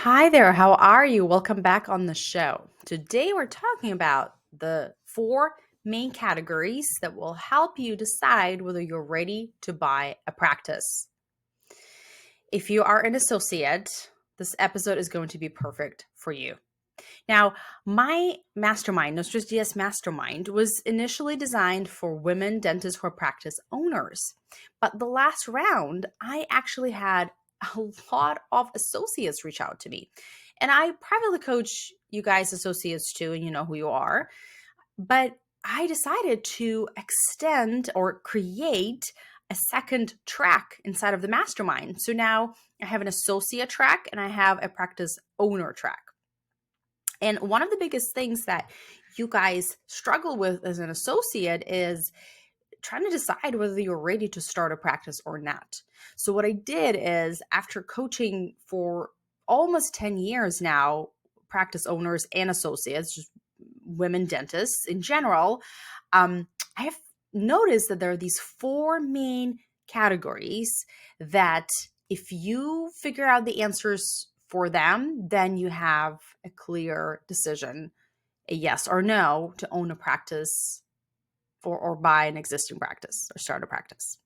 Hi there, how are you? Welcome back on the show. Today we're talking about the four main categories that will help you decide whether you're ready to buy a practice. If you are an associate, this episode is going to be perfect for you. Now, my mastermind, Nostros DS Mastermind, was initially designed for women dentists who are practice owners. But the last round, I actually had a lot of associates reach out to me. And I privately coach you guys, associates too, and you know who you are. But I decided to extend or create a second track inside of the mastermind. So now I have an associate track and I have a practice owner track. And one of the biggest things that you guys struggle with as an associate is trying to decide whether you're ready to start a practice or not. So, what I did is, after coaching for almost 10 years now, practice owners and associates, just women dentists in general, I have noticed that there are these four main categories that if you figure out the answers for them, then you have a clear decision, a yes or no, to own a practice or buy an existing practice or start a practice.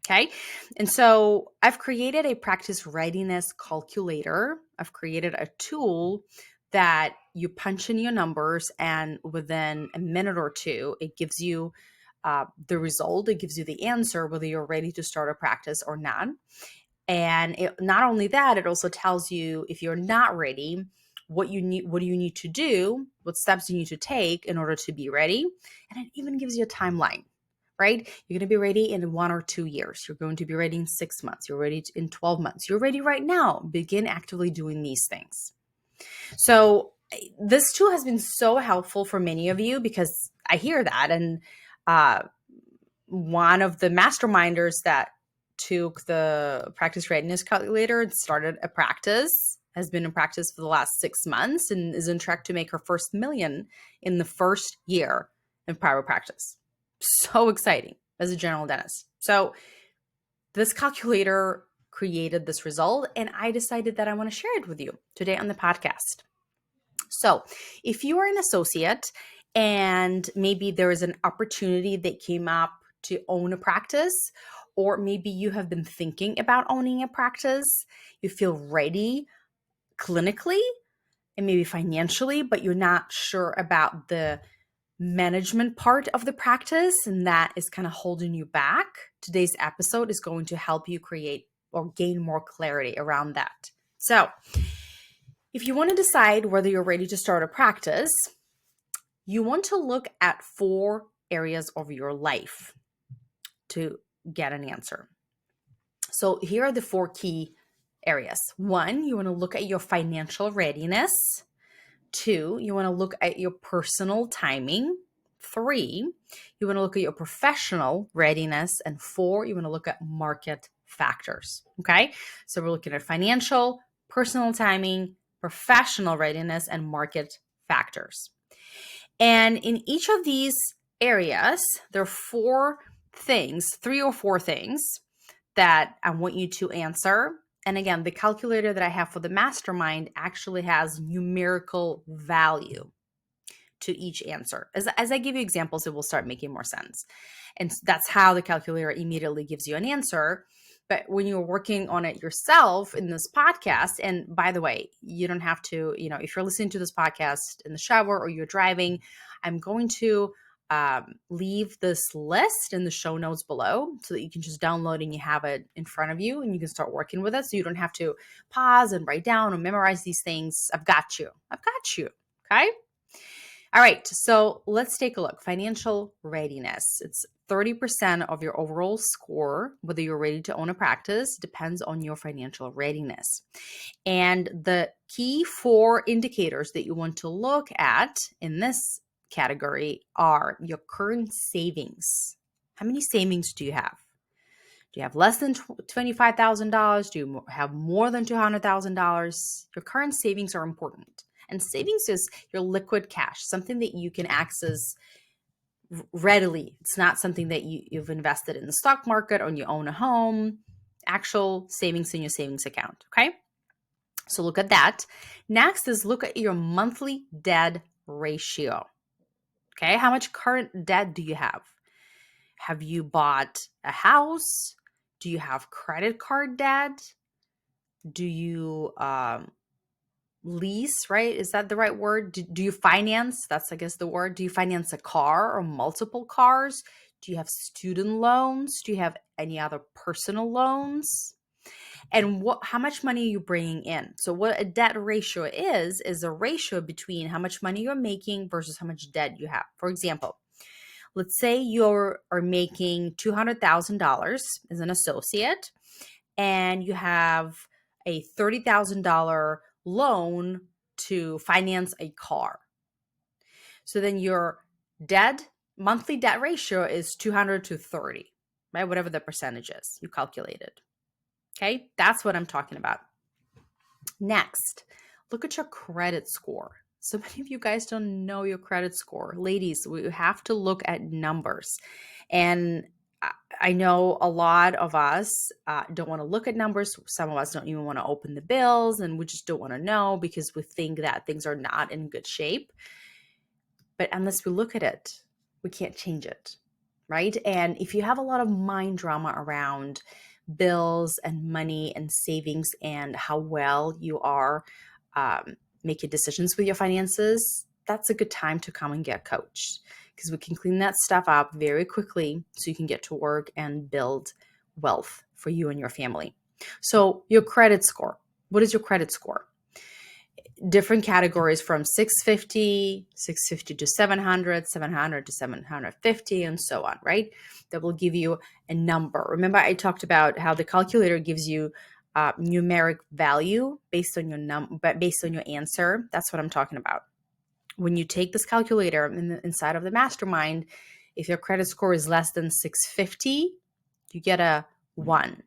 Okay. And so I've created a practice readiness calculator. I've created a tool that you punch in your numbers, and within a minute or two, it gives you the result. It gives you the answer whether you're ready to start a practice or not. And not only that, it also tells you if you're not ready, what do you need to do, what steps you need to take in order to be ready. And it even gives you a timeline, right? You're going to be ready in 1 or 2 years. You're going to be ready in 6 months. You're ready in 12 months. You're ready right now. Begin actively doing these things. So this tool has been so helpful for many of you because I hear that. And uh, one of the masterminders that took the practice readiness calculator and started a practice has been in practice for the last 6 months and is on track to make her first million in the first year in private practice. So exciting as a general dentist. So this calculator created this result, and I decided that I want to share it with you today on the podcast. So if you are an associate and maybe there is an opportunity that came up to own a practice, or maybe you have been thinking about owning a practice, you feel ready clinically and maybe financially, but you're not sure about the management part of the practice, and that is kind of holding you back. Today's episode is going to help you create or gain more clarity around that. So, if you want to decide whether you're ready to start a practice, you want to look at four areas of your life to get an answer. So here are the four key areas. One, you want to look at your financial readiness. Two, you want to look at your personal timing. Three, you want to look at your professional readiness. And four, you want to look at market factors. Okay. So we're looking at financial, personal timing, professional readiness, and market factors. And in each of these areas, there are three or four things that I want you to answer. And again, the calculator that I have for the mastermind actually has numerical value to each answer. As I give you examples, it will start making more sense. And that's how the calculator immediately gives you an answer. But when you're working on it yourself in this podcast, and by the way, you don't have to, if you're listening to this podcast in the shower or you're driving, I'm going to leave this list in the show notes below so that you can just download and you have it in front of you and you can start working with it. So you don't have to pause and write down or memorize these things. I've got you. Okay. All right, so let's take a look. Financial readiness. It's 30% of your overall score, whether you're ready to own a practice, depends on your financial readiness. And the key four indicators that you want to look at in this category are your current savings. How many savings do you have? Do you have less than $25,000? Do you have more than $200,000? Your current savings are important. And savings is your liquid cash, something that you can access readily. It's not something that you've invested in the stock market or you own a home, actual savings in your savings account, okay? So look at that. Next is look at your monthly debt ratio. Okay, how much current debt do you have? Have you bought a house? Do you have credit card debt? Do you lease, right? Is that the right word? Do you finance? That's, I guess, the word. Do you finance a car or multiple cars? Do you have student loans? Do you have any other personal loans? And how much money are you bringing in? So what a debt ratio is a ratio between how much money you're making versus how much debt you have. For example, let's say you are making $200,000 as an associate, and you have a $30,000 loan to finance a car. So then your monthly debt ratio is 200 to 30, right? Whatever the percentage is, you calculated. Okay, that's what I'm talking about. Next, look at your credit score. So many of you guys don't know your credit score. Ladies, we have to look at numbers. And I know a lot of us don't want to look at numbers. Some of us don't even want to open the bills, and we just don't want to know because we think that things are not in good shape. But unless we look at it, we can't change it, right? And if you have a lot of mind drama around bills and money and savings and how well you are making decisions with your finances, that's a good time to come and get coached, because we can clean that stuff up very quickly so you can get to work and build wealth for you and your family. So your credit score. What is your credit score? Different categories from 650 to 700, 700 to 750, and so on, right? That will give you a number. Remember, I talked about how the calculator gives you numeric value based on your answer. That's what I'm talking about. When you take this calculator inside of the mastermind, if your credit score is less than 650, you get a 1,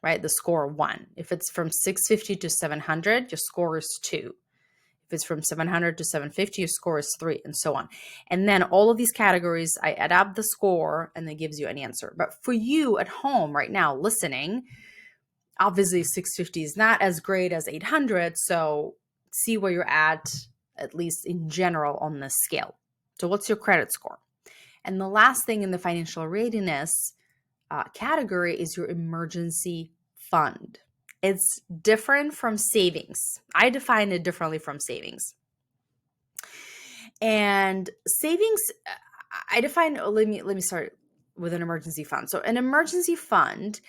right? The score 1. If it's from 650 to 700, your score is 2. If it's from 700 to 750, your score is 3, and so on. And then all of these categories, I add up the score and it gives you an answer. But for you at home right now listening, obviously 650 is not as great as 800. So see where you're at least in general on this scale. So what's your credit score? And the last thing in the financial readiness category is your emergency fund. It's different from savings. I define it differently from savings. And savings, I define, let me start with an emergency fund. So an emergency fund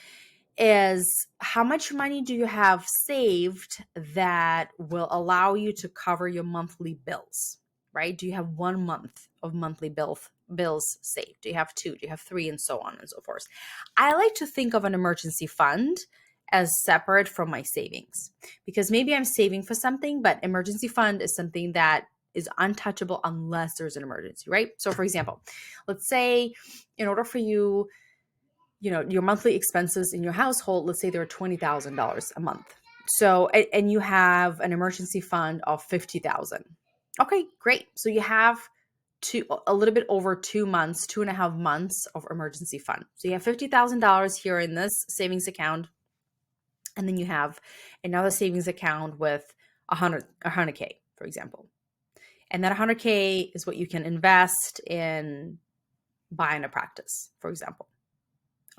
is how much money do you have saved that will allow you to cover your monthly bills, right? Do you have 1 month of monthly bills saved? Do you have 2? Do you have 3? And so on and so forth. I like to think of an emergency fund as separate from my savings, because maybe I'm saving for something, but emergency fund is something that is untouchable unless there's an emergency, right? So for example, let's say in order for you, your monthly expenses in your household, let's say they're $20,000 a month. So, and you have an emergency fund of 50,000. Okay, great. So you have a little bit over 2 months, 2.5 months of emergency fund. So you have $50,000 here in this savings account. And then you have another savings account with 100K, for example. And that 100K is what you can invest in buying a practice, for example.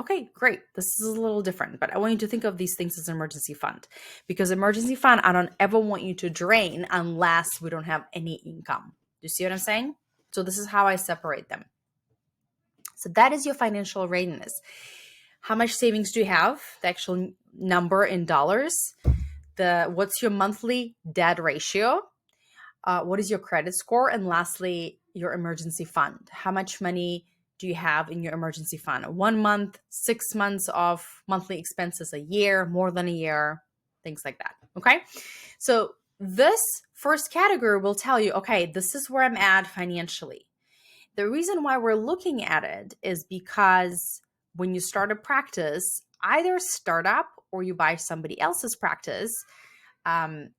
Okay, great. This is a little different, but I want you to think of these things as an emergency fund, because emergency fund, I don't ever want you to drain unless we don't have any income. Do you see what I'm saying? So this is how I separate them. So that is your financial readiness. How much savings do you have? The actual number in dollars. What's your monthly debt ratio? What is your credit score? And lastly, your emergency fund. How much money do you have in your emergency fund? 1 month, 6 months of monthly expenses, a year, more than a year, things like that. Okay. So this first category will tell you, okay, this is where I'm at financially. The reason why we're looking at it is because when you start a practice, either startup or you buy somebody else's practice,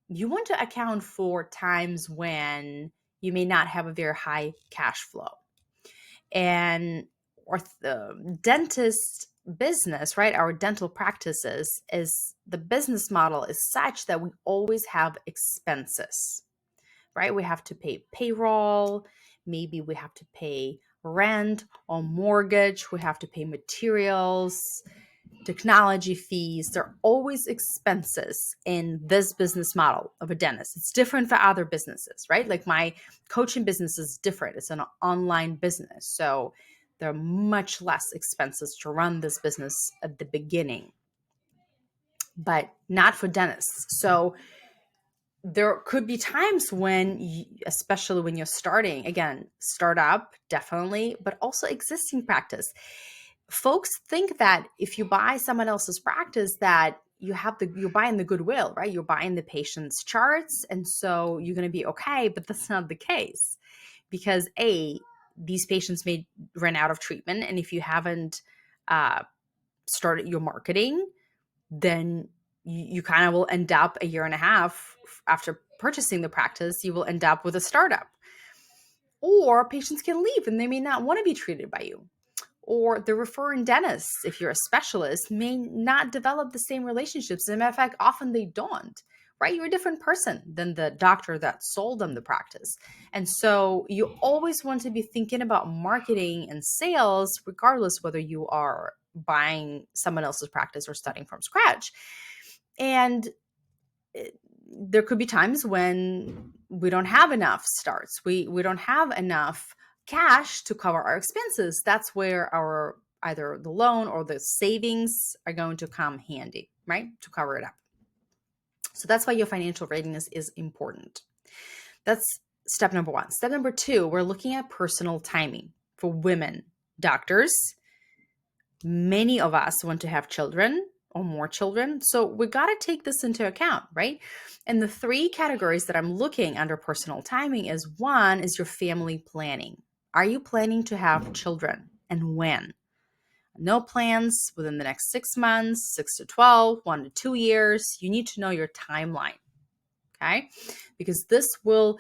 you want to account for times when you may not have a very high cash flow. And dentists business, right, our dental practices, is the business model is such that we always have expenses, right? We have to pay payroll, maybe we have to pay rent or mortgage, we have to pay materials, technology fees. There are always expenses in this business model of a dentist. It's different for other businesses, right? Like my coaching business is different. It's an online business. So there are much less expenses to run this business at the beginning, but not for dentists. So there could be times when, especially when you're starting, again, start up, definitely, but also existing practice. Folks think that if you buy someone else's practice, that you're buying the goodwill, right? You're buying the patient's charts, and so you're going to be okay. But that's not the case, because these patients may run out of treatment, and if you haven't started your marketing, then you kind of will end up a year and a half after purchasing the practice, you will end up with a startup. Or patients can leave and they may not want to be treated by you. Or the referring dentists, if you're a specialist, may not develop the same relationships. As a matter of fact, often they don't, right? You're a different person than the doctor that sold them the practice. And so you always want to be thinking about marketing and sales, regardless whether you are buying someone else's practice or starting from scratch. And there could be times when we don't have enough starts. We don't have enough cash to cover our expenses. That's where our either the loan or the savings are going to come handy, right? To cover it up. So that's why your financial readiness is important. That's step number one. Step number two, we're looking at personal timing for women doctors. Many of us want to have children or more children. So we got to take this into account, right? And the three categories that I'm looking under personal timing is, one is your family planning. Are you planning to have children, and when? No plans within the next 6 months, 6 to 12, 1 to 2 years. You need to know your timeline, okay? Because this will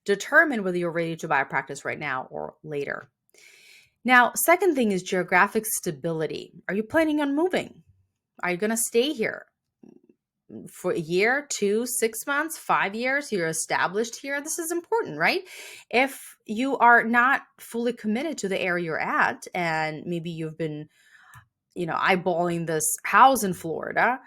determine whether you're ready to buy a practice right now or later. Now, second thing is geographic stability. Are you planning on moving? Are you going to stay here for a year, 2, 6 months, 5 years? You're established here. This is important, right? If you are not fully committed to the area you're at, and maybe you've been, eyeballing this house in Florida,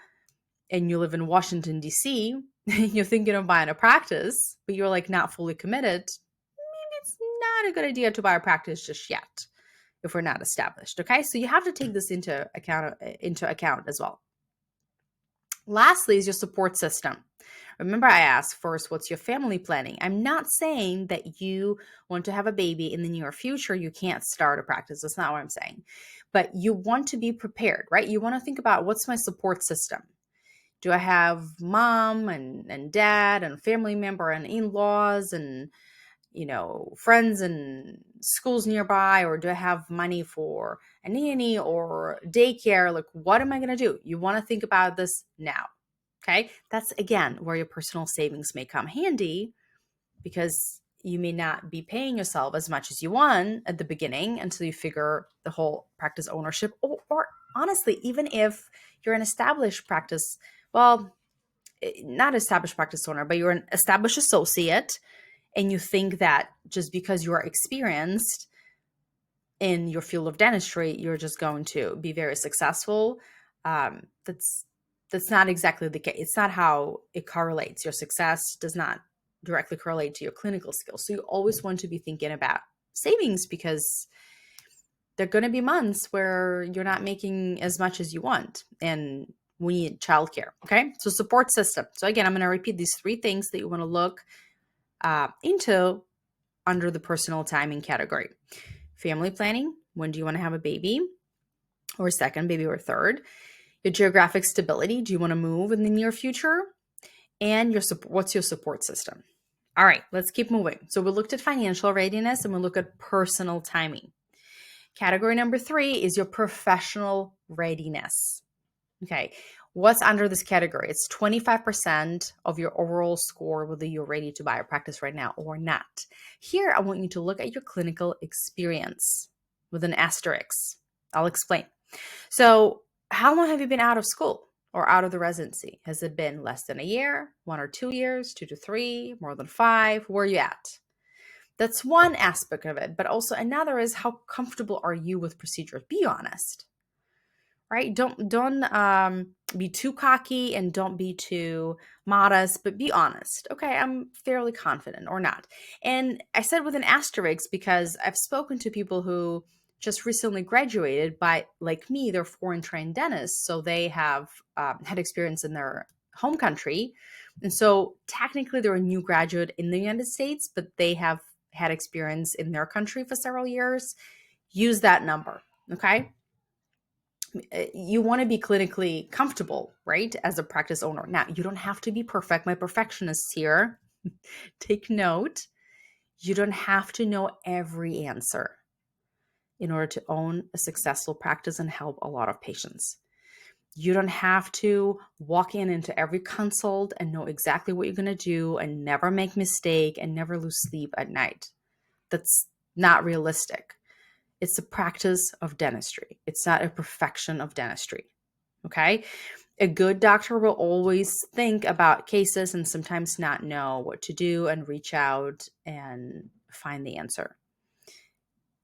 and you live in Washington, D.C., you're thinking of buying a practice, but you're like not fully committed, maybe it's not a good idea to buy a practice just yet if we're not established. Okay. So you have to take this into account as well. Lastly is your support system. Remember, I asked first, what's your family planning? I'm not saying that you want to have a baby in the near future, you can't start a practice. That's not what I'm saying. But you want to be prepared, right? You want to think about, what's my support system? Do I have mom and dad and family member and in-laws and friends and schools nearby, or do I have money for a nanny or daycare? Like, what am I going to do? You want to think about this now. Okay. That's again where your personal savings may come handy, because you may not be paying yourself as much as you want at the beginning until you figure the whole practice ownership, or honestly, even if you're an established practice, well, not established practice owner, but you're an established associate, and you think that just because you are experienced in your field of dentistry, you're just going to be very successful. That's not exactly the case. It's not how it correlates. Your success does not directly correlate to your clinical skills. So you always want to be thinking about savings, because there are going to be months where you're not making as much as you want, and we need childcare. Okay. So support system. So again, I'm going to repeat these three things that you want to look into under the personal timing category. Family planning. When do you want to have a baby, or a second baby, or a third? Your geographic stability. Do you want to move in the near future? And what's your support system? All right, let's keep moving. So we looked at financial readiness and we look at personal timing. Category number 3 is your professional readiness. Okay. What's under this category? It's 25% of your overall score, whether you're ready to buy a practice right now or not. Here, I want you to look at your clinical experience with an asterisk. I'll explain. So, how long have you been out of school or out of the residency? Has it been less than a year, 1 or 2 years, 2 to 3, more than 5? Where are you at? That's one aspect of it. But also another is how comfortable are you with procedures? Be honest, right? Don't be too cocky and don't be too modest, but be honest. Okay, I'm fairly confident or not. And I said with an asterisk because I've spoken to people who just recently graduated, but like me, they're foreign trained dentists, so they have had experience in their home country, and so technically they're a new graduate in the United States, but they have had experience in their country for several years. Use that number, okay? You want to be clinically comfortable, right? As a practice owner. Now, you don't have to be perfect. My perfectionists here, take note. You don't have to know every answer in order to own a successful practice and help a lot of patients. You don't have to walk into every consult and know exactly what you're going to do and never make mistake and never lose sleep at night. That's not realistic. It's a practice of dentistry. It's not a perfection of dentistry. Okay. A good doctor will always think about cases and sometimes not know what to do and reach out and find the answer.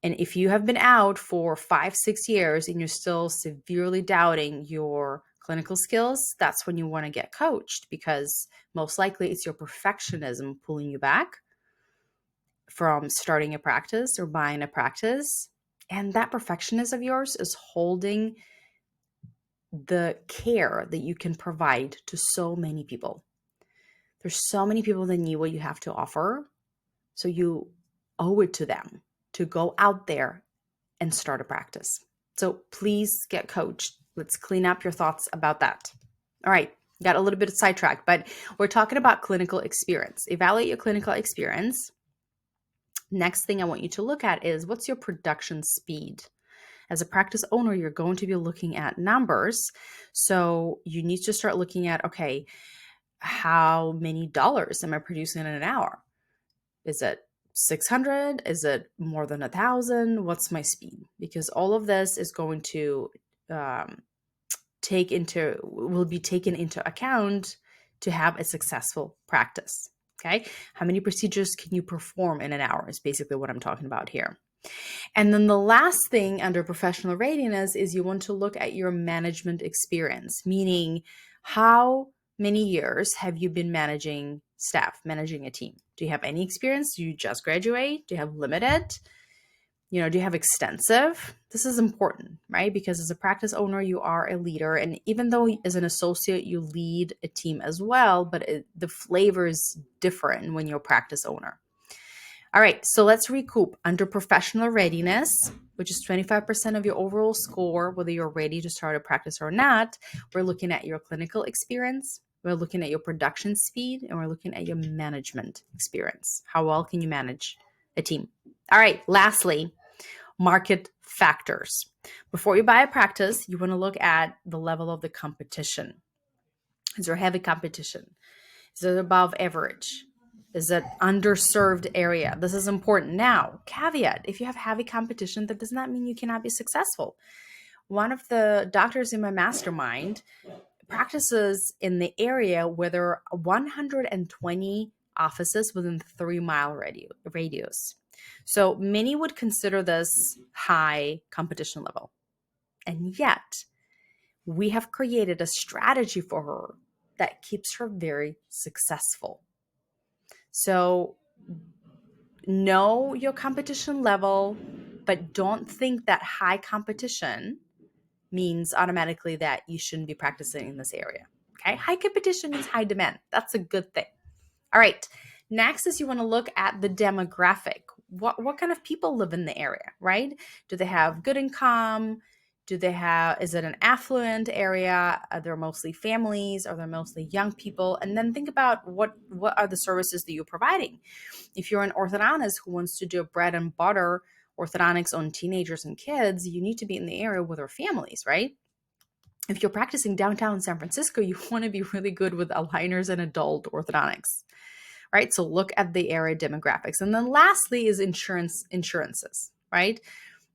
And if you have been out for 5, 6 years and you're still severely doubting your clinical skills, that's when you want to get coached, because most likely it's your perfectionism pulling you back from starting a practice or buying a practice. And that perfectionism of yours is holding the care that you can provide to so many people. There's so many people that need what you have to offer. So you owe it to them to go out there and start a practice. So please get coached. Let's clean up your thoughts about that. All right, got a little bit of sidetracked, but we're talking about clinical experience. Evaluate your clinical experience. Next thing I want you to look at is, what's your production speed? As a practice owner, you're going to be looking at numbers. So you need to start looking at, okay, how many dollars am I producing in an hour? Is it 600? Is it more than 1,000? What's my speed? Because all of this is going to will be taken into account to have a successful practice. Okay. How many procedures can you perform in an hour is basically what I'm talking about here. And then the last thing under professional readiness is you want to look at your management experience, meaning how many years have you been managing staff, managing a team? Do you have any experience? Do you just graduate? Do you have limited? Do you have extensive? This is important, right? Because as a practice owner, you are a leader. And even though as an associate, you lead a team as well, but the flavor is different when you're a practice owner. All right, so let's recoup. Under professional readiness, which is 25% of your overall score, whether you're ready to start a practice or not, we're looking at your clinical experience, we're looking at your production speed, and we're looking at your management experience. How well can you manage a team? All right, lastly, market factors. Before you buy a practice, you want to look at the level of the competition. Is there heavy competition? Is it above average? Is it underserved area? This is important. Now, caveat, if you have heavy competition, that does not mean you cannot be successful. One of the doctors in my mastermind practices in the area where there are 120 offices within 3-mile radius. So many would consider this high competition level. And yet, we have created a strategy for her that keeps her very successful. So know your competition level, but don't think that high competition means automatically that you shouldn't be practicing in this area. Okay. High competition means high demand. That's a good thing. All right. Next is you want to look at the demographic. What kind of people live in the area, right? Do they have good income? Is it an affluent area? Are there mostly families? Are there mostly young people? And then think about what are the services that you're providing. If you're an orthodontist who wants to do bread and butter orthodontics on teenagers and kids, you need to be in the area with their families, right? If you're practicing downtown San Francisco, you want to be really good with aligners and adult orthodontics, right? So look at the area demographics. And then lastly is insurances, right?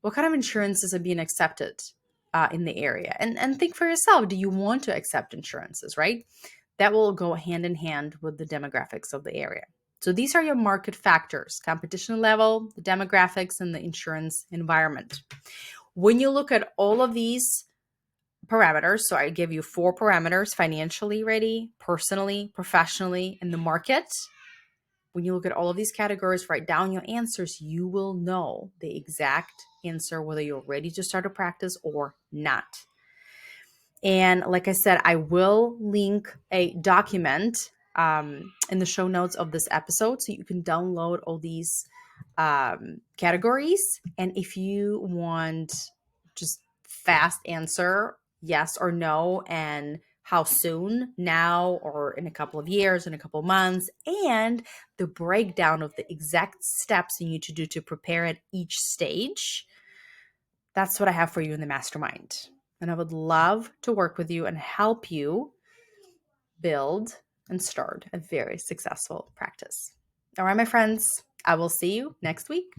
What kind of insurances are being accepted in the area. And think for yourself, do you want to accept insurances, right? That will go hand in hand with the demographics of the area. So these are your market factors: competition level, the demographics, and the insurance environment. When you look at all of these parameters, so I give you 4 parameters: financially ready, personally, professionally, and the market. When you look at all of these categories, write down your answers, you will know the exact answer, whether you're ready to start a practice or not. And like I said, I will link a document in the show notes of this episode so you can download all these categories. And if you want just fast answer, yes or no, and how soon, now or in a couple of years, in a couple of months, and the breakdown of the exact steps you need to do to prepare at each stage, that's what I have for you in the mastermind. And I would love to work with you and help you build and start a very successful practice. All right, my friends, I will see you next week.